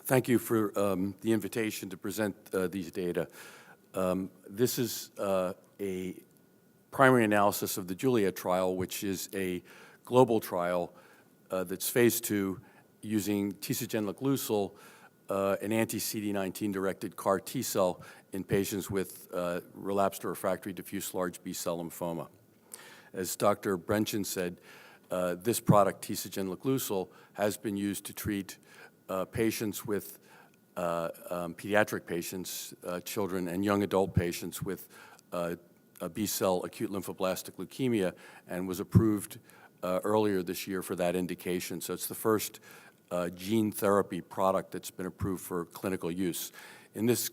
Thank you for the invitation to present these data. This is a primary analysis of the Juliet Trial, which is a global trial that's phase 2 using tisagenlecleucel, an anti-CD19-directed CAR T-cell in patients with relapsed or refractory diffuse large B-cell lymphoma. As Dr. Brenchen said, this product, tisagenlecleucel, has been used to treat patients with pediatric patients, children and young adult patients with a B-cell acute lymphoblastic leukemia, and was approved earlier this year for that indication. So it's the first gene therapy product that's been approved for clinical use. In this,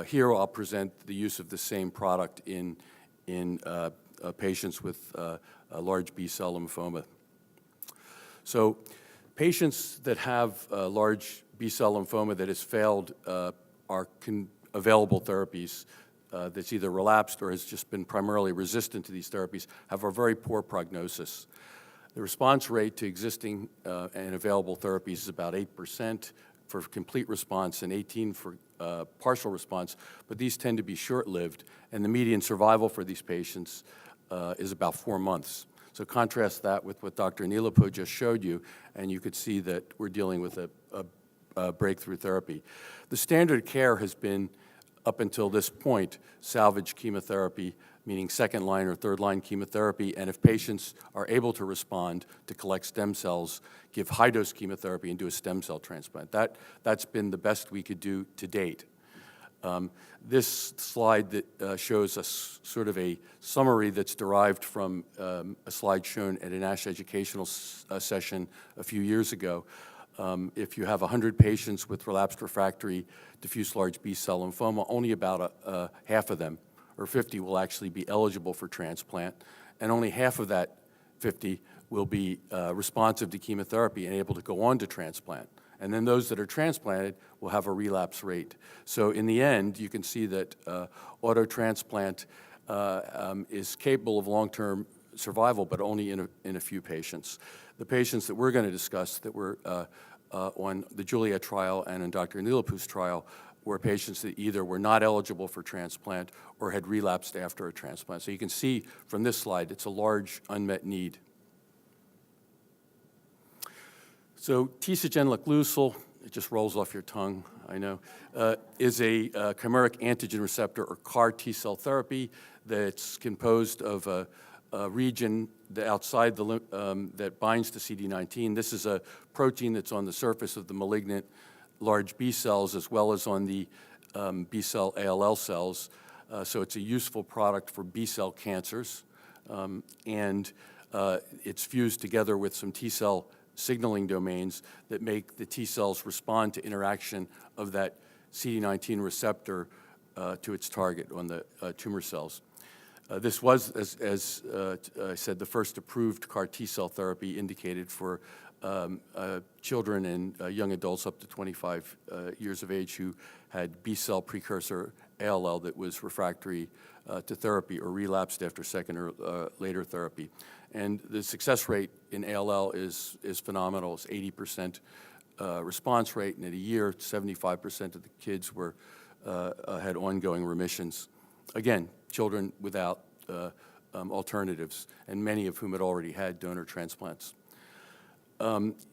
here I'll present the use of the same product in patients with a large B-cell lymphoma. So patients that have large B-cell lymphoma that has failed are available therapies that's either relapsed or has just been primarily resistant to these therapies have a very poor prognosis. The response rate to existing and available therapies is about 8% for complete response and 18% for partial response, but these tend to be short-lived, and the median survival for these patients is about 4 months. So contrast that with what Dr. Nilapu just showed you, and you could see that we're dealing with a breakthrough therapy. The standard care has been, up until this point, salvage chemotherapy, meaning second-line or third-line chemotherapy, and if patients are able to respond, to collect stem cells, give high-dose chemotherapy and do a stem cell transplant. That's been the best we could do to date. This slide that shows us sort of a summary that's derived from a slide shown at a NASH educational session a few years ago. If you have 100 patients with relapsed refractory diffuse large B-cell lymphoma, only about half of them, or 50, will actually be eligible for transplant, and only half of that 50 will be responsive to chemotherapy and able to go on to transplant. And then those that are transplanted will have a relapse rate. So in the end, you can see that auto-transplant is capable of long-term survival, but only in a few patients. The patients that we're going to discuss that were on the Juliet trial and in Dr. Nilapu's trial were patients that either were not eligible for transplant or had relapsed after a transplant. So you can see from this slide, it's a large unmet need. So tisagenlecleucel, it just rolls off your tongue, I know, is a chimeric antigen receptor or CAR T-cell therapy that's composed of a region outside that binds to CD19. This is a protein that's on the surface of the malignant large B cells as well as on the B-cell ALL cells. So it's a useful product for B-cell cancers. And it's fused together with some T-cell signaling domains that make the T-cells respond to interaction of that CD19 receptor to its target on the tumor cells. This was, as I said, the first approved CAR T-cell therapy indicated for children and young adults up to 25 years of age who had B-cell precursor ALL that was refractory to therapy or relapsed after second or later therapy. And the success rate in ALL is phenomenal. It's 80% response rate, and at a year, 75% of the kids had ongoing remissions. Again, children without alternatives, and many of whom had already had donor transplants.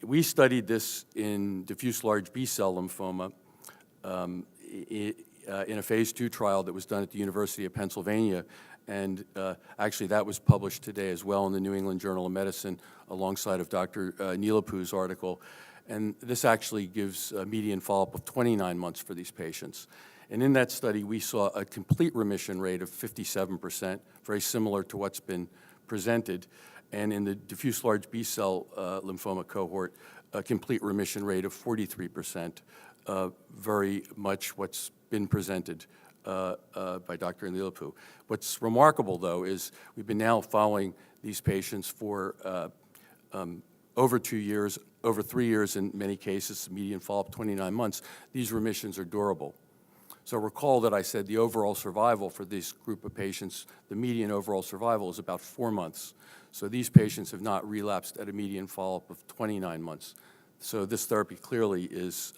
We studied this in diffuse large B-cell lymphoma in a phase 2 trial that was done at the University of Pennsylvania, and actually that was published today as well in the New England Journal of Medicine alongside of Dr. Nilapu's article. And this actually gives a median follow-up of 29 months for these patients. And in that study, we saw a complete remission rate of 57%, very similar to what's been presented. And in the diffuse large B-cell lymphoma cohort, a complete remission rate of 43%, very much what's been presented by Dr. Nilapu. What's remarkable, though, is we've been now following these patients for over 2 years, over 3 years in many cases, median follow-up 29 months. These remissions are durable. So recall that I said the overall survival for this group of patients, the median overall survival is about 4 months. So these patients have not relapsed at a median follow-up of 29 months. So this therapy clearly is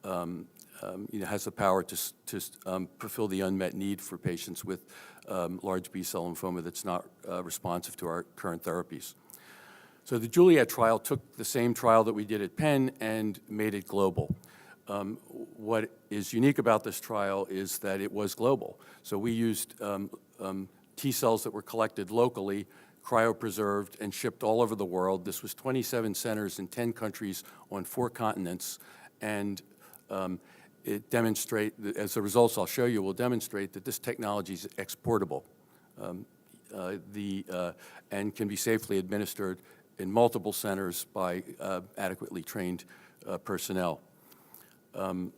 has the power to fulfill the unmet need for patients with large B-cell lymphoma that's not responsive to our current therapies. So the Juliet trial took the same trial that we did at Penn and made it global. What is unique about this trial is that it was global. So we used T cells that were collected locally, cryopreserved, and shipped all over the world. This was 27 centers in 10 countries on 4 continents, and it as the results I'll show you will demonstrate that this technology is exportable and can be safely administered in multiple centers by adequately trained personnel. The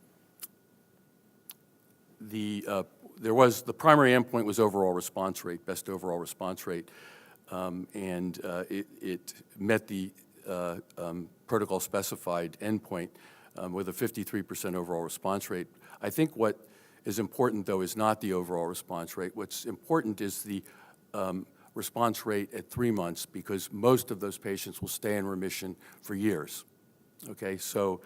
primary endpoint was overall response rate, best overall response rate, and it met the protocol specified endpoint with a 53% overall response rate. I think what is important, though, is not the overall response rate. What's important is the response rate at 3 months, because most of those patients will stay in remission for years. Okay, so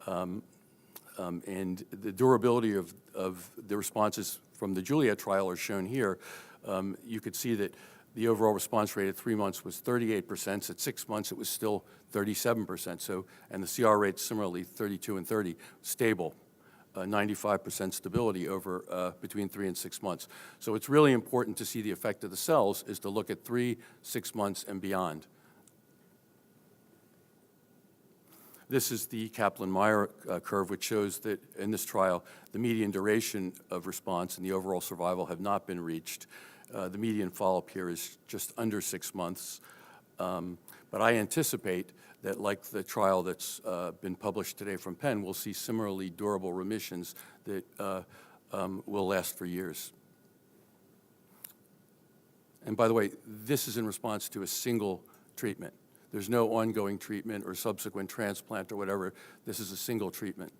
and the durability of the responses from the Juliet trial are shown here. You could see that the overall response rate at 3 months was 38%. At 6 months, it was still 37%. So, and the CR rate similarly, 32 and 30, stable, 95% stability over between 3 and 6 months. So it's really important to see the effect of the cells is to look at 3, 6 months, and beyond. This is the Kaplan-Meier curve, which shows that in this trial, the median duration of response and the overall survival have not been reached. The median follow-up here is just under 6 months. But I anticipate that, like the trial that's been published today from Penn, we'll see similarly durable remissions that will last for years. And by the way, this is in response to a single treatment. There's no ongoing treatment or subsequent transplant or whatever. This is a single treatment.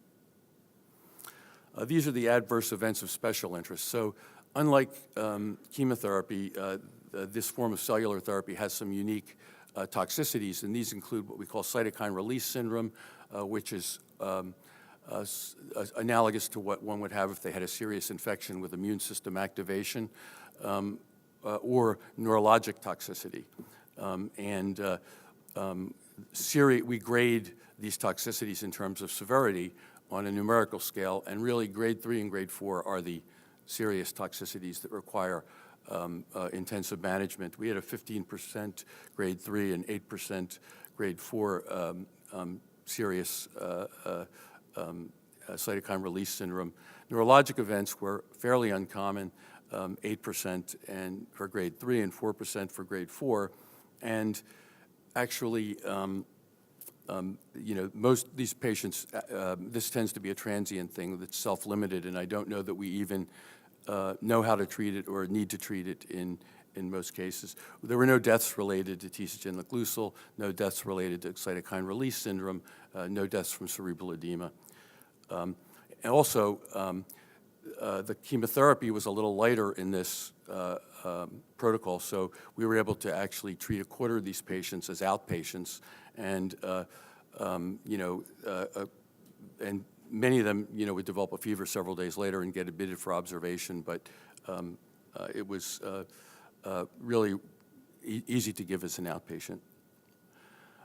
These are the adverse events of special interest. So unlike chemotherapy, this form of cellular therapy has some unique toxicities, and these include what we call cytokine release syndrome, which is analogous to what one would have if they had a serious infection with immune system activation, or neurologic toxicity. We grade these toxicities in terms of severity on a numerical scale, and really grade 3 and grade 4 are the serious toxicities that require intensive management. We had a 15% grade 3 and 8% grade 4 serious cytokine release syndrome. Neurologic events were fairly uncommon, 8% and for grade 3 and 4% for grade 4. And actually, most these patients, this tends to be a transient thing that's self-limited, and I don't know that we even know how to treat it or need to treat it in most cases. There were no deaths related to tisagenlecleucel, no deaths related to cytokine release syndrome, no deaths from cerebral edema. And also, the chemotherapy was a little lighter in this protocol, so we were able to actually treat a quarter of these patients as outpatients, and and many of them, would develop a fever several days later and get admitted for observation, but it was really easy to give as an outpatient.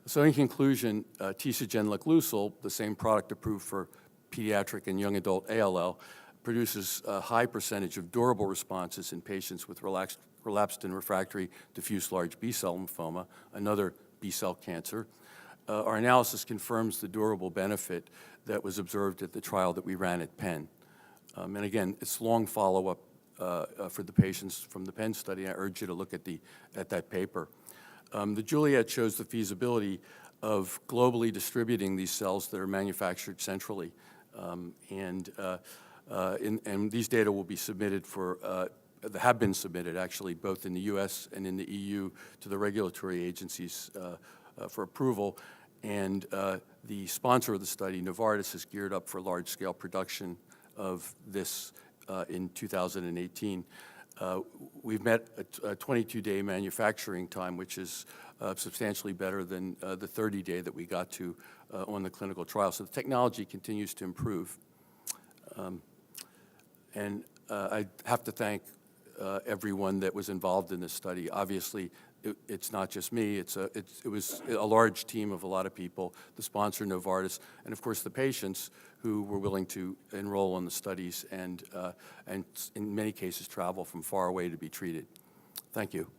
So in conclusion, tisagenlecleucel, the same product approved for pediatric and young adult ALL, produces a high percentage of durable responses in patients with relapsed and refractory diffuse large B-cell lymphoma, another B-cell cancer. Our analysis confirms the durable benefit that was observed at the trial that we ran at Penn. And again, it's long follow-up for the patients from the Penn study. I urge you to look at that paper. The Juliet shows the feasibility of globally distributing these cells that are manufactured centrally. And these data will be submitted have been submitted actually, both in the US and in the EU to the regulatory agencies for approval. And the sponsor of the study, Novartis, is geared up for large-scale production of this in 2018. We've met a 22-day manufacturing time, which is substantially better than the 30-day that we got to on the clinical trial. So the technology continues to improve. And I have to thank everyone that was involved in this study. Obviously, it's not just me. It was a large team of a lot of people, the sponsor, Novartis, and of course the patients who were willing to enroll in the studies and in many cases travel from far away to be treated. Thank you.